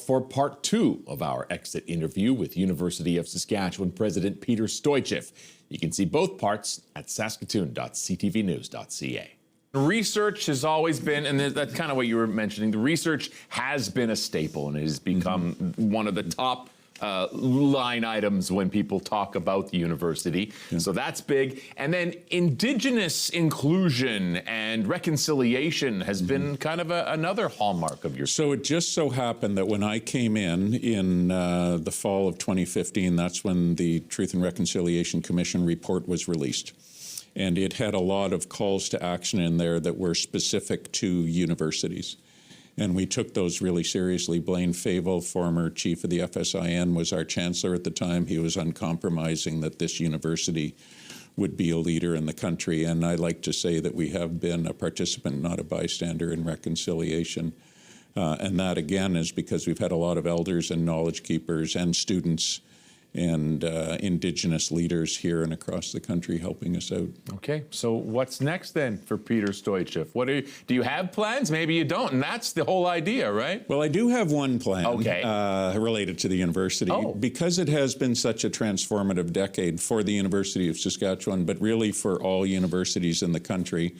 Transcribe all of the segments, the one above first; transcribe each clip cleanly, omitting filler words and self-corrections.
for part 2 of our exit interview with University of Saskatchewan President Peter Stoicheff. You can see both parts at saskatoon.ctvnews.ca. Research has always been, and that's kind of what you were mentioning, the research has been a staple and it has become one of the top line items when people talk about the university. Yeah. So that's big. And then Indigenous inclusion and reconciliation has been kind of another hallmark of your. So it just so happened that when I came in the fall of 2015, that's when the Truth and Reconciliation Commission report was released. And it had a lot of calls to action in there that were specific to universities. And we took those really seriously. Blaine Favel, former chief of the FSIN, was our chancellor at the time. He was uncompromising that this university would be a leader in the country. And I like to say that we have been a participant, not a bystander, in reconciliation. And that, again, is because we've had a lot of elders and knowledge keepers and students and Indigenous leaders here and across the country helping us out. Okay, so what's next then for Peter Stoicheff? Do you have plans? Maybe you don't, and that's the whole idea, right? Well, I do have one plan related to the university. Because it has been such a transformative decade for the University of Saskatchewan, but really for all universities in the country.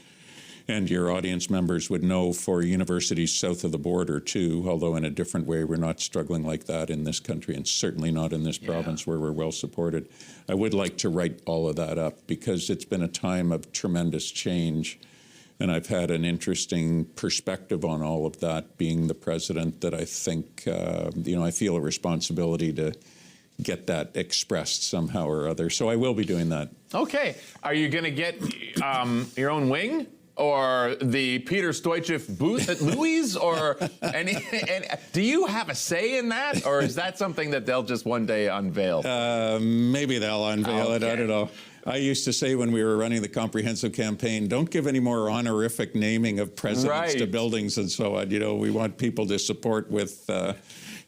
And your audience members would know for universities south of the border too, although in a different way. We're not struggling like that in this country, and certainly not in this province where we're well supported. I would like to write all of that up because it's been a time of tremendous change. And I've had an interesting perspective on all of that, being the president, that I think, I feel a responsibility to get that expressed somehow or other. So I will be doing that. Okay. Are you going to get your own wing? Or the Peter Stoicheff booth at Louis? Or do you have a say in that? Or is that something that they'll just one day unveil? Maybe they'll unveil it. I don't know. I used to say when we were running the comprehensive campaign, don't give any more honorific naming of presidents to buildings and so on. You know, we want people to support with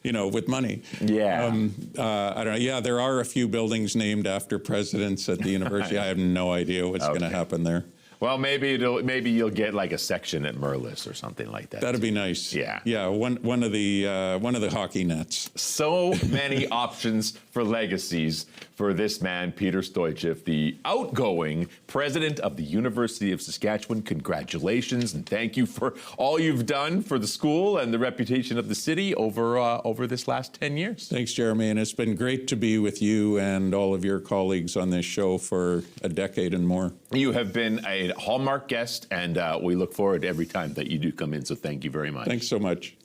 with money. Yeah. I don't know. Yeah, there are a few buildings named after presidents at the university. I have no idea what's going to happen there. Well, maybe you'll get like a section at Merlis or something like that. That'd be nice. Yeah. Yeah. One of the hockey nets. So many options for legacies for this man, Peter Stoicheff, the outgoing president of the University of Saskatchewan. Congratulations and thank you for all you've done for the school and the reputation of the city over this last 10 years. Thanks, Jeremy, and it's been great to be with you and all of your colleagues on this show for a decade and more. You have been a hallmark guest, and we look forward to every time that you do come in, so thank you very much. Thanks so much.